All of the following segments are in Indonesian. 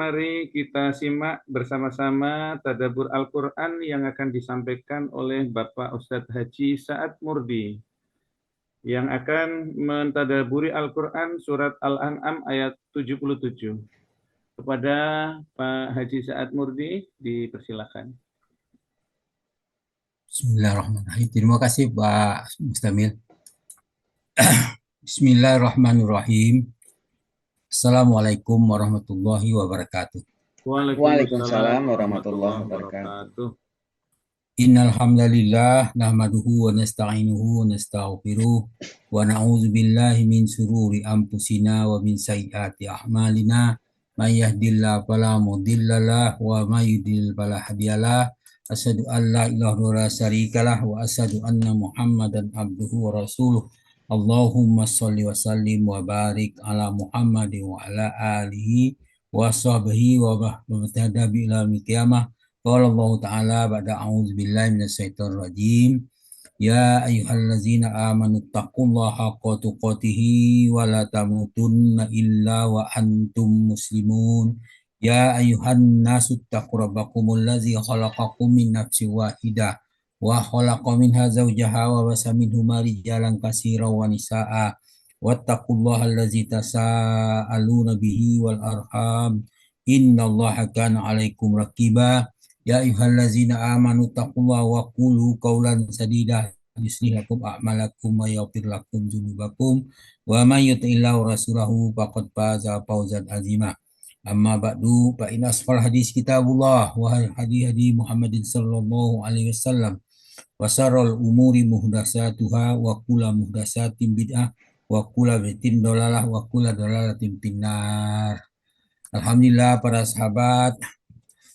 Mari kita simak bersama-sama tadabbur Al-Quran yang akan disampaikan oleh Bapak Ustadz Haji Sa'ad Murdi yang akan mentadaburi Al-Quran surat Al-An'am ayat 77. Kepada Pak Haji Sa'ad Murdi, dipersilakan. Bismillahirrahmanirrahim. Terima kasih Pak Mustamil. Bismillahirrahmanirrahim. Assalamualaikum warahmatullahi wabarakatuh. Waalaikumsalam warahmatullahi wabarakatuh. Innal hamdalillah nahmaduhu wa nasta'inuhu wa nastaghfiruh wa na'udzu billahi min shururi anfusina wa min sayyiati a'malina. May yahdihillahu fala mudhillalah wa may yudlil fala hadiyalah. Asyhadu an la ilaha illallah syarikalah wa asyhadu anna Muhammadan abduhu wa rasuluh. Allahumma sholli wa sallim wa barik ala Muhammadin wa ala alihi wa sahbihi wa bahtada bi ila qiyamah. Qala Allah Ta'ala ba'da a'udzu billahi minasyaitonir rajim. Ya ayyuhallazina amanu taqullaha haqqa tuqatih wa la tamutunna illa wa antum muslimun. Ya ayyuhan nasu taqu rabbakumul ladzi khalaqakum min nafsin wahidah wa khalaqa minha zawjaha wa basa minhuma rijalan katsiran wa nisaa'a wattaqullaha allazi tasaaluna bihi wal arham innallaha kana 'alaikum raqiba. Ya ayyuhallazina amanu taqullaha wa qulu qawlan sadida yuslih lakum a'malakum wa yaghfir lakum dzunubakum wa may yuti'illah rasulahu faqad faza fawzan 'azima. Amma ba'du fa inna asfal hadis kitabullah wa hadi Muhammadin sallallahu alaihi wasallam wa syarrul umuri muhdatsatuha wa kullu muhdatsatin bid'ah wa kullu bid'atin dalalah wa kullu dalalatin finnar. Alhamdulillah para sahabat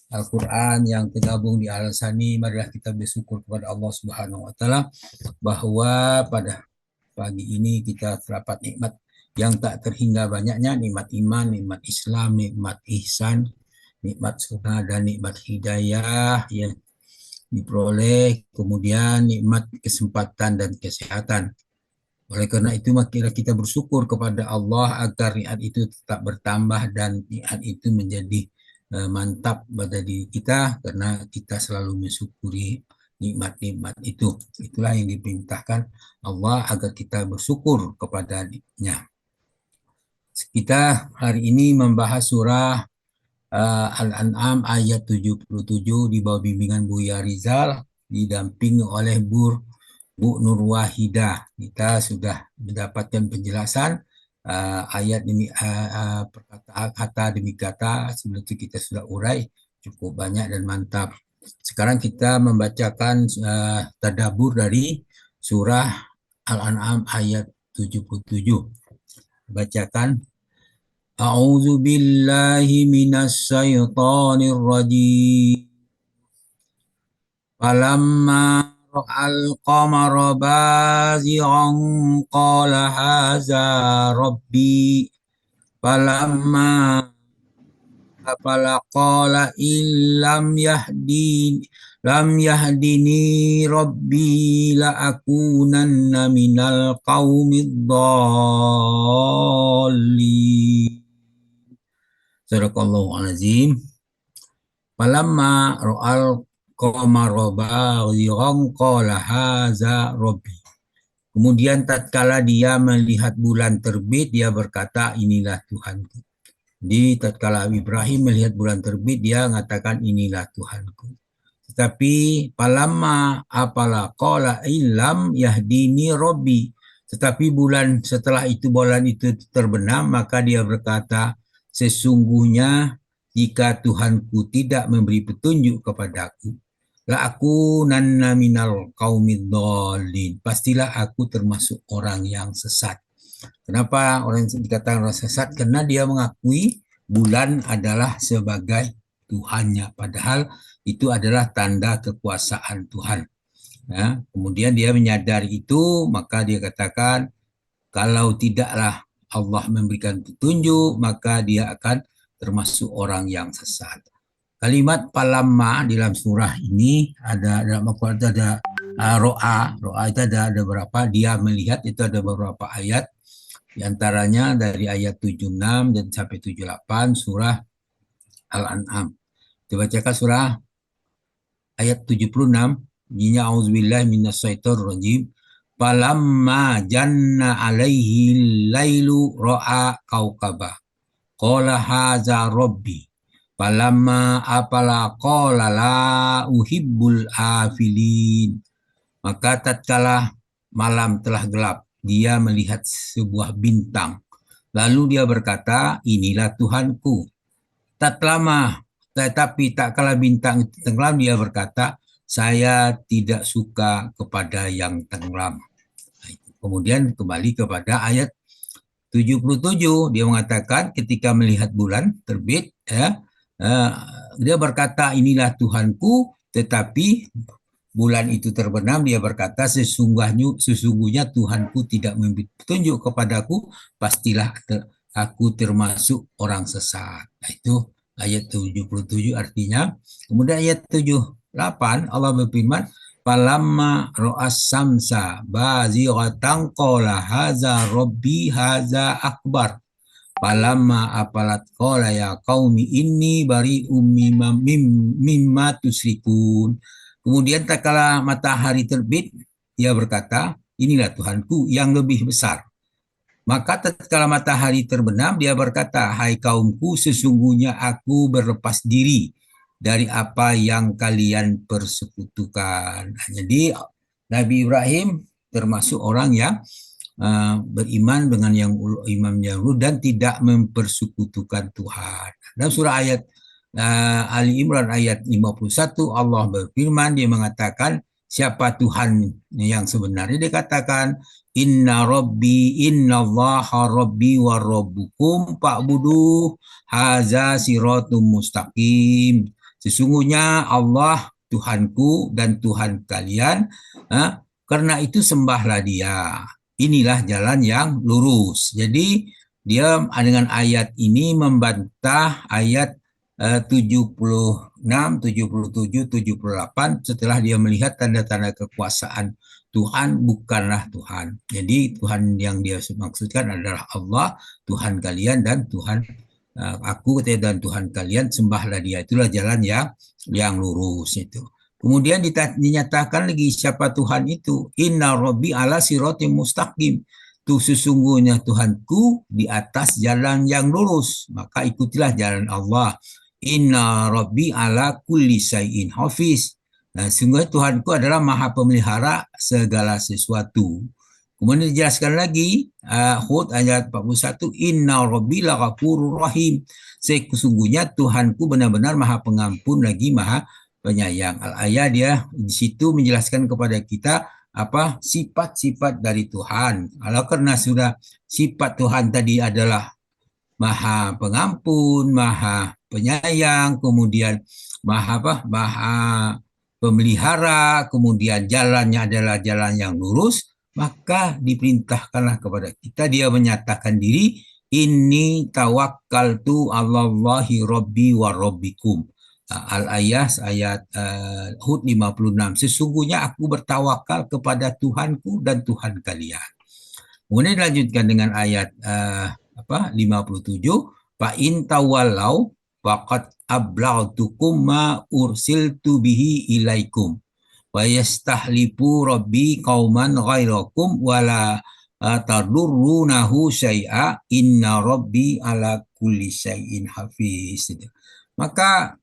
Al-Quran yang tergabung di Al-Sani, marilah kita bersyukur kepada Allah Subhanahu wa Ta'ala bahwa pada pagi ini kita terdapat nikmat yang tak terhingga banyaknya, nikmat iman, nikmat Islam, nikmat ihsan, nikmat surga dan nikmat hidayah yang diperoleh, kemudian nikmat kesempatan dan kesehatan. Oleh karena itu marilah kita bersyukur kepada Allah agar nikmat itu tetap bertambah dan nikmat itu menjadi mantap pada diri kita karena kita selalu mensyukuri nikmat-nikmat itu. Itulah yang diperintahkan Allah agar kita bersyukur kepadanya. Kita hari ini membahas surah Al-An'am ayat 77 di bawah bimbingan Buya Rizal didampingi oleh Bu Nur Wahidah. Kita sudah mendapatkan penjelasan ayat demi kata demi kata. Sebelum itu kita sudah urai cukup banyak dan mantap. Sekarang kita membacakan tadabbur dari surah Al-An'am ayat 77. Bacakan. A'udzu billahi minasy syaithanir rajim. Falamma ra'al qamara bazighan qala hadza rabbi falamma afala qala illam yahdini rabbi la akunanna minal qaumid dhalin. Sadaqallahul azim. Falamma ra'al qamara bazighan qala hadza rabbi. Kemudian tatkala dia melihat bulan terbit, dia berkata, inilah Tuhanku. Di tatkala Ibrahim melihat bulan terbit, dia mengatakan inilah Tuhanku. Tetapi falamma apala qala illam yahdini rabbi. Tetapi setelah itu bulan itu terbenam, maka dia berkata, sesungguhnya jika Tuhanku tidak memberi petunjuk kepadaku, la akunanna minal qaumid dhalin. Pastilah aku termasuk orang yang sesat. Kenapa orang yang dikatakan orang sesat? Karena dia mengakui bulan adalah sebagai Tuhannya, padahal itu adalah tanda kekuasaan Tuhan. Ya, kemudian dia menyadari itu, maka dia katakan, kalau tidaklah Allah memberikan petunjuk, maka dia akan termasuk orang yang sesat. Kalimat palamma di dalam surah ini dalam Al-Quran ada ro'a itu ada beberapa, dia melihat itu ada beberapa ayat, di antaranya dari ayat 76 dan sampai 78 surah Al-An'am. Kita bacakan surah ayat 76. Bunyinya auzubillahi minasyaitonir rajim. Falamma janna alaihi lailu ra'a kaukaba. Qala haza rabbi. Falamma apala qala la uhibbul afilin. Maka tatkala malam telah gelap, dia melihat sebuah bintang. Lalu dia berkata, inilah Tuhanku. Tetapi tak kala bintang itu tenggelam, dia berkata, saya tidak suka kepada yang tenggelam. Kemudian kembali kepada ayat 77, dia mengatakan ketika melihat bulan terbit, dia berkata inilah Tuhanku, tetapi bulan itu terbenam, dia berkata sesungguhnya Tuhanku tidak memberi petunjuk kepadaku, pastilah aku termasuk orang sesat. Nah, itu ayat 77 artinya. Kemudian ayat 78 Allah berfirman, falamma ra'as samsa bazighatan qala haza rabbi haza akbar. Falamma apalat qala ya qaumi inni bari'um mimma tusyrikun. Kemudian tatkala matahari terbit, dia berkata, inilah Tuhanku yang lebih besar. Maka tatkala matahari terbenam, dia berkata, hai kaumku, sesungguhnya aku berlepas diri dari apa yang kalian persekutukan. Jadi Nabi Ibrahim termasuk orang yang beriman dengan yang Imam Yahud dan tidak mempersekutukan Tuhan. Dalam surah ayat Ali Imran ayat 51 Allah berfirman, dia mengatakan siapa Tuhan yang sebenarnya. Dia katakan inna allaha rabbi wa rabbukum fa'buduh haza siratum mustaqim. Sesungguhnya Allah Tuhanku dan Tuhan kalian, karena itu sembahlah dia. Inilah jalan yang lurus. Jadi dia dengan ayat ini membantah ayat 76, 77, 78 setelah dia melihat tanda-tanda kekuasaan Tuhan bukanlah Tuhan. Jadi Tuhan yang dia maksudkan adalah Allah, Tuhan kalian dan Tuhan aku dan Tuhan kalian, sembahlah dia. Itulah jalan yang lurus itu. Kemudian dinyatakan lagi siapa Tuhan itu. Inna rabbi ala siratim mustaqim. Itu sesungguhnya Tuhanku di atas jalan yang lurus. Maka ikutilah jalan Allah. Inna rabbi ala kulli syai'in hafiz. Nah, sungguh Tuhanku adalah maha pemelihara segala sesuatu. Kemudian dijelaskan lagi Hud ayat 41, inna rabbi laghafurur rahim. Sesungguhnya Tuhanku benar-benar maha pengampun lagi maha penyayang. Al-ayat dia di situ menjelaskan kepada kita apa sifat-sifat dari Tuhan. Kalau karena sudah sifat Tuhan tadi adalah maha pengampun, maha penyayang, kemudian maha pemelihara, kemudian jalannya adalah jalan yang lurus, maka diperintahkanlah kepada kita dia menyatakan diri, inni tawakkaltu 'alallahi rabbi wa rabbikum. Al-ayat ayat Hud 56. Sesungguhnya aku bertawakal kepada Tuhanku dan Tuhan kalian. Kemudian dilanjutkan dengan ayat 57, fa in tawallau faqad ablagtukum ma ursiltu bihi ilaikum wa yastahlifu rabbi qauman ghairakum wala tadurrunahu syai'a inna rabbi ala kulli syai'in hafiz. Maka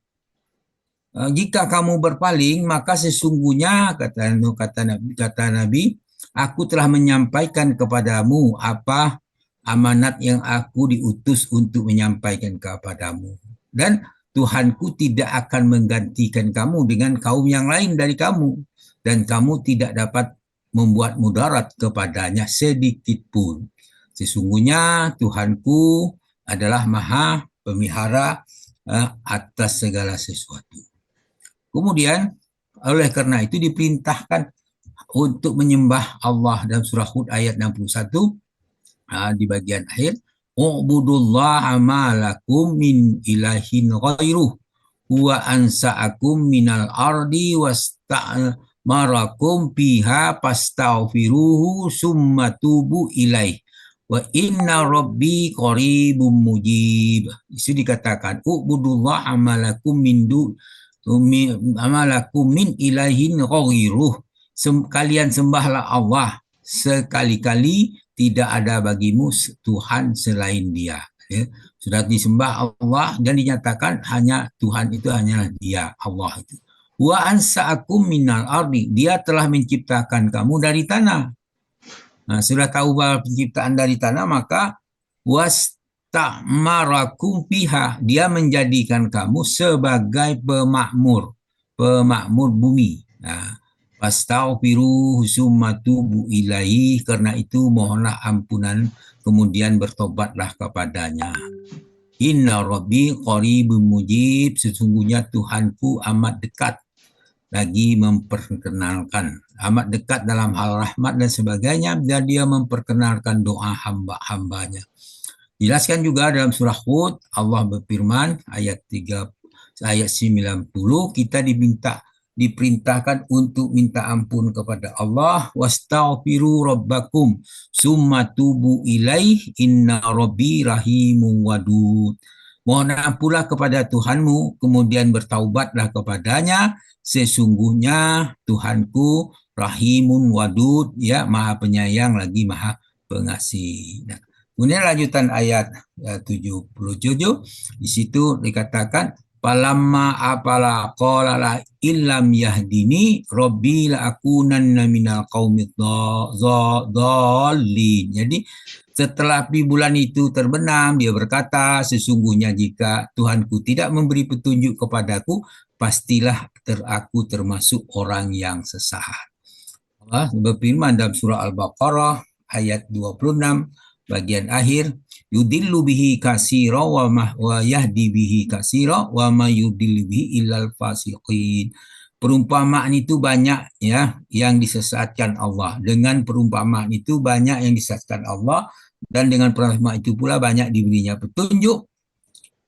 jika kamu berpaling, maka sesungguhnya kata Nabi, aku telah menyampaikan kepadamu apa amanat yang aku diutus untuk menyampaikan kepadamu. Dan Tuhanku tidak akan menggantikan kamu dengan kaum yang lain dari kamu. Dan kamu tidak dapat membuat mudarat kepadanya sedikit pun. Sesungguhnya Tuhanku adalah maha pemelihara atas segala sesuatu. Kemudian oleh karena itu diperintahkan untuk menyembah Allah dalam surah Hud ayat 61 di bagian akhir, u'budullaha ma lakum min ilahin ghairuh huwa ansa'akum minal ardi wasta'marakum biha fastaghfiruhu summa tubu ilaih Wa inna rabbi qaribum mujib. Itu dikatakan ubudullah amalakum amalakum min ilahin ghairuh. Kalian sembahlah Allah, sekali-kali tidak ada bagimu Tuhan selain Dia. Ya. Sudah disembah Allah dan dinyatakan hanya Tuhan itu hanyalah Dia, Allah itu. Wa ansa'akum minal ardi, Dia telah menciptakan kamu dari tanah. Nah, sudah tahu bahwa penciptaan dari tanah, maka wasta'marakum piha, Dia menjadikan kamu sebagai pemakmur bumi. Nah, wastaghfiruhu summa tubu ilaihi, karena itu mohonlah ampunan kemudian bertobatlah kepadanya. Inna rabbi qaribun mujib, sesungguhnya Tuhanku amat dekat lagi memperkenalkan, amat dekat dalam hal rahmat dan sebagainya, dan Dia memperkenalkan doa hamba-hambanya. Jelaskan juga dalam surah Hud, Allah berfirman ayat 90, kita diperintahkan untuk minta ampun kepada Allah. Wastaghfiru rabbakum summa tubu ilaih inna rabbi rahimun wadud. Mohon ampunlah kepada Tuhanmu, kemudian bertaubatlah kepadanya, sesungguhnya Tuhanku rahimun wadud, ya maha penyayang lagi maha pengasih. Nah, kemudian lanjutan ayat 77, di situ dikatakan palamma apala qala la illam yahdini rabbi la akunanna minal qaumid dhallin. Jadi setelah bulan itu terbenam, dia berkata, sesungguhnya jika Tuhanku tidak memberi petunjuk kepadaku, pastilah aku termasuk orang yang sesat. Allah berfirman dalam surah Al-Baqarah ayat 26 bagian akhir, yudillu bihi katsira wa yahdi bihi katsira wa ma yudillu bihi illal fasiqin. Perumpamaan itu banyak ya yang disesatkan Allah. Dengan perumpamaan itu banyak yang disesatkan Allah, dan dengan perumpamaan itu pula banyak diberinya petunjuk.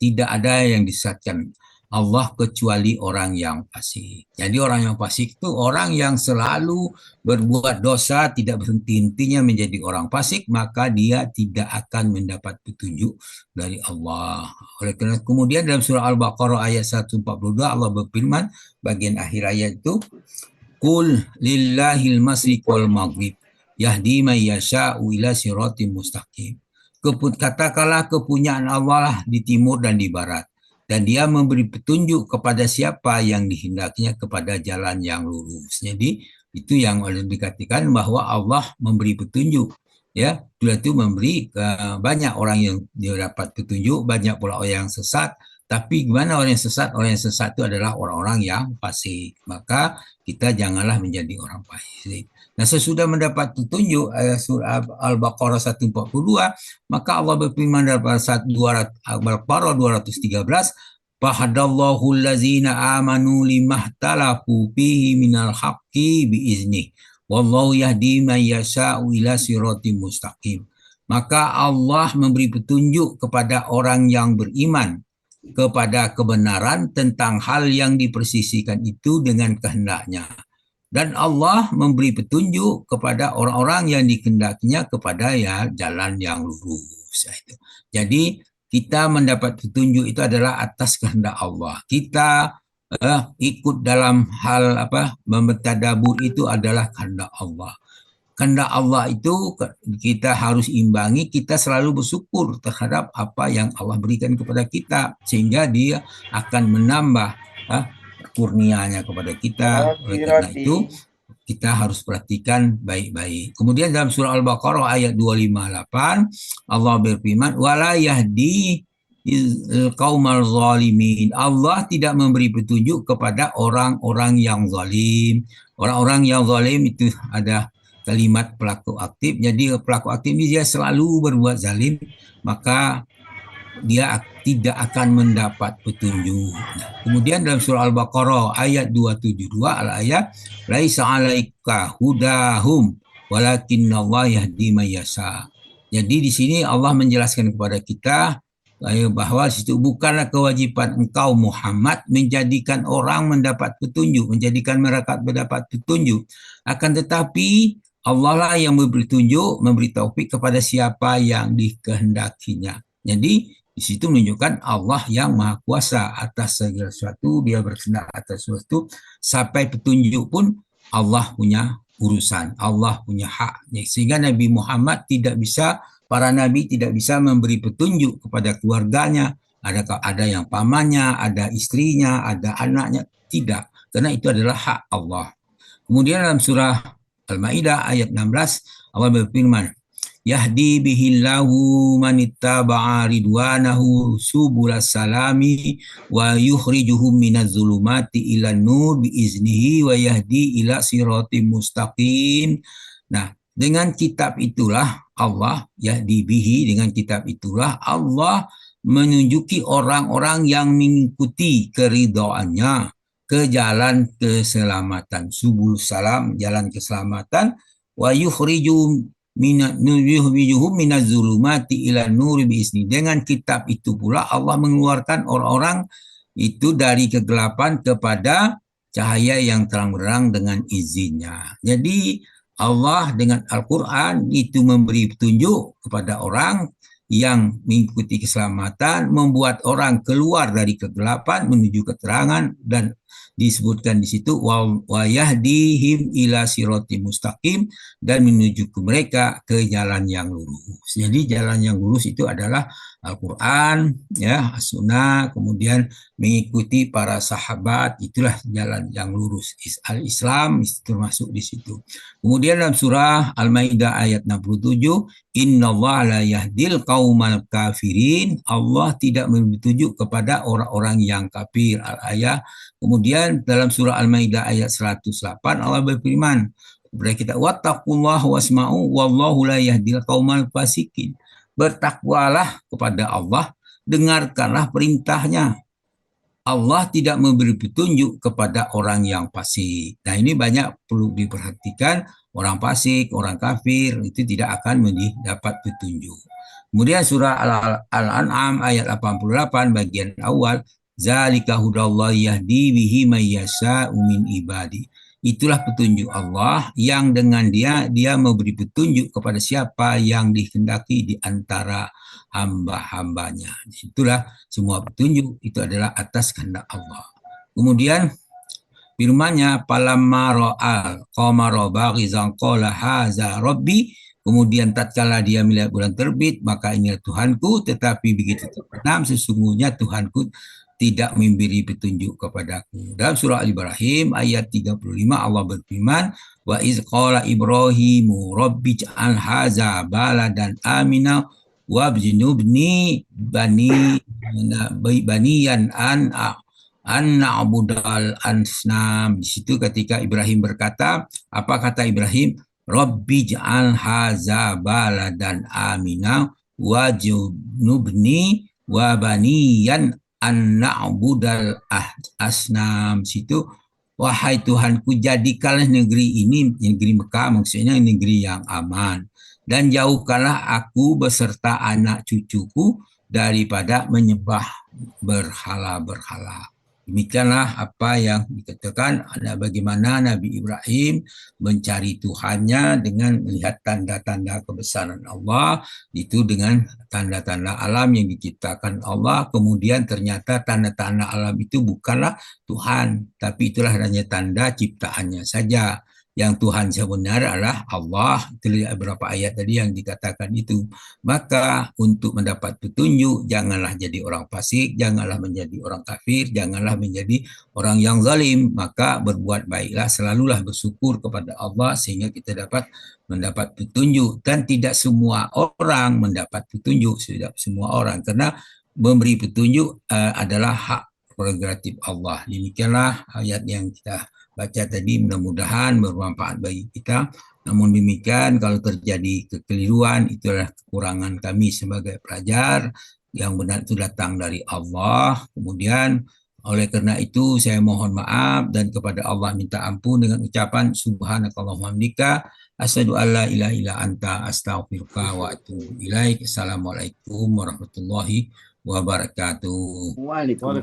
Tidak ada yang disesatkan Allah kecuali orang yang fasik. Jadi orang yang fasik itu orang yang selalu berbuat dosa, tidak berhenti-hentinya menjadi orang fasik, maka dia tidak akan mendapat petunjuk dari Allah. Oleh karena kemudian dalam surah Al-Baqarah ayat 142 Allah berfirman bagian akhir ayat itu, Qul lillahil masriq wal maghrib yahdi man yasha'u ila siratim mustaqim. Katakanlah kepunyaan Allah lah di timur dan di barat, dan Dia memberi petunjuk kepada siapa yang dihindaknya kepada jalan yang lurus. Jadi itu yang oleh dikatakan bahwa Allah memberi petunjuk. Ya, Dia itu memberi banyak orang yang dia dapat petunjuk, banyak pula orang yang sesat. Tapi gimana orang yang sesat? Orang yang sesat itu adalah orang-orang yang fasik. Maka kita janganlah menjadi orang fasik. Nah, sesudah mendapat petunjuk surah Al-Baqarah 142, maka Allah berfirman dalam Al-Baqarah 213, fahadallahu allazina amanu limahtalafu fihi minal haqqi biiznih wallahu yahdi man yasha'u ila siratim mustaqim. Maka Allah memberi petunjuk kepada orang yang beriman kepada kebenaran tentang hal yang dipersisikan itu dengan kehendaknya. Dan Allah memberi petunjuk kepada orang-orang yang dikehendakinya kepada ya jalan yang lurus. Jadi kita mendapat petunjuk itu adalah atas kehendak Allah. Kita ikut dalam hal bertadabbur itu adalah kehendak Allah. Kehendak Allah itu kita harus imbangi, kita selalu bersyukur terhadap apa yang Allah berikan kepada kita, sehingga Dia akan menambah kurnianya kepada kita. Oleh karena itu kita harus perhatikan baik-baik. Kemudian dalam surah Al-Baqarah ayat 258 Allah berfirman wala yahdi qaumal zalimin. Allah tidak memberi petunjuk kepada orang-orang yang zalim. Orang-orang yang zalim itu ada kalimat pelaku aktif. Jadi pelaku aktif ini dia selalu berbuat zalim, maka dia tidak akan mendapat petunjuk. Nah, kemudian dalam surah Al-Baqarah ayat 272 al-ayat laisa 'alaika hudahum walakinnallaha yahdi man yasha. Jadi di sini Allah menjelaskan kepada kita bahwa situ bukanlah kewajiban engkau Muhammad menjadikan orang mendapat petunjuk, menjadikan mereka mendapat petunjuk. Akan tetapi Allah lah yang memberi petunjuk, memberi taufik kepada siapa yang dikehendakinya. Jadi di situ menunjukkan Allah yang maha kuasa atas segala sesuatu, dia berkehendak atas sesuatu, sampai petunjuk pun Allah punya urusan, Allah punya hak. Sehingga Nabi Muhammad tidak bisa, para nabi tidak bisa memberi petunjuk kepada keluarganya, ada yang pamannya, ada istrinya, ada anaknya, tidak, karena itu adalah hak Allah. Kemudian dalam surah Al-Maidah ayat 16 Allah berfirman, Yahdi bihillahu manittaba'a ridwanahu subulas salami wa yukhrijuhum minaz zulumati ilan nur biiznihi wa yahdi ila siratim mustaqim. Nah, dengan kitab itulah Allah, yahdi bihi, dengan kitab itulah Allah menunjuki orang-orang yang mengikuti keridhaannya ke jalan keselamatan, subul salam, jalan keselamatan, wa yukhrijum minaz zulumati ila nuri biizni. Dengan kitab itu pula Allah mengeluarkan orang-orang itu dari kegelapan kepada cahaya yang terang benderang dengan izinnya. Jadi Allah dengan Al-Quran itu memberi petunjuk kepada orang yang mengikuti keselamatan, membuat orang keluar dari kegelapan menuju keterangan, dan disebutkan di situ wa yahdihim ila sirati mustaqim, dan menuju ke mereka ke jalan yang lurus. Jadi jalan yang lurus itu adalah Al-Quran, ya, As-Sunnah, kemudian mengikuti para sahabat, itulah jalan yang lurus. Al-Islam termasuk di situ. Kemudian dalam surah Al-Maidah ayat 67, Innallaha la yahdil qaumal kafirin, Allah tidak memberi petunjuk kepada orang-orang yang kafir. Al-ayah. Kemudian dalam surah Al-Maidah ayat 108 Allah berfirman kepada kita, wattaqullaha wasma'u wallahu la yahdil qaumal fasikin. Bertakwalah kepada Allah, dengarkanlah perintahnya. Allah tidak memberi petunjuk kepada orang yang fasik. Nah, ini banyak perlu diperhatikan. Orang fasik, orang kafir itu tidak akan mendapat petunjuk. Kemudian surah Al-An'am ayat 88 bagian awal, zalika hudallahi yahdi bihi may yasha'u min ibadi. Itulah petunjuk Allah yang dengan dia memberi petunjuk kepada siapa yang dikehendaki di antara hamba-hambanya. Itulah semua petunjuk itu adalah atas kehendak Allah. Kemudian firman-Nya, falamma ra'al qamara baghizan qala hadza rabbi. Kemudian tatkala dia melihat bulan terbit, maka inilah Tuhanku, tetapi begitu terbenam sesungguhnya Tuhanku tidak memberi petunjuk kepadaku. Dalam surah Al-Ibrahim ayat 35 Allah berfirman, wa iz qala Ibrahimu rabbi ja'al hadza baladan amina wa bjnubni baniyan an na'budal ansnam. Di situ ketika Ibrahim berkata, apa kata Ibrahim? Rabbi ja'al hadza baladan amina wa bjnubni wa baniyan an na'budal asnam. Situ, wahai Tuhanku, jadikanlah negeri ini, negeri Mekah maksudnya negeri yang aman, dan jauhkanlah aku beserta anak cucuku daripada menyembah berhala-berhala. Demikianlah apa yang dikatakan, bagaimana Nabi Ibrahim mencari Tuhannya dengan melihat tanda-tanda kebesaran Allah, itu dengan tanda-tanda alam yang diciptakan Allah. Kemudian ternyata tanda-tanda alam itu bukanlah Tuhan, tapi itulah hanya tanda ciptaannya saja. Yang Tuhan sebenarnya adalah Allah. Itu beberapa ayat tadi yang dikatakan itu. Maka untuk mendapat petunjuk, janganlah jadi orang fasik, janganlah menjadi orang kafir, janganlah menjadi orang yang zalim. Maka berbuat baiklah, selalulah bersyukur kepada Allah sehingga kita dapat mendapat petunjuk. Dan tidak semua orang mendapat petunjuk, tidak semua orang, karena memberi petunjuk adalah hak prerogatif Allah. Demikianlah ayat yang kita baca tadi, mudah-mudahan bermanfaat bagi kita. Namun demikian, kalau terjadi kekeliruan, itulah kekurangan kami sebagai pelajar. Yang benar itu datang dari Allah. Kemudian oleh karena itu saya mohon maaf dan kepada Allah minta ampun dengan ucapan subhanakallahumma hamdika asyhadu alla ilaha illa anta astaghfiruka wa atubu ilaik. Assalamualaikum warahmatullahi wabarakatuh. Waalaikumsalam.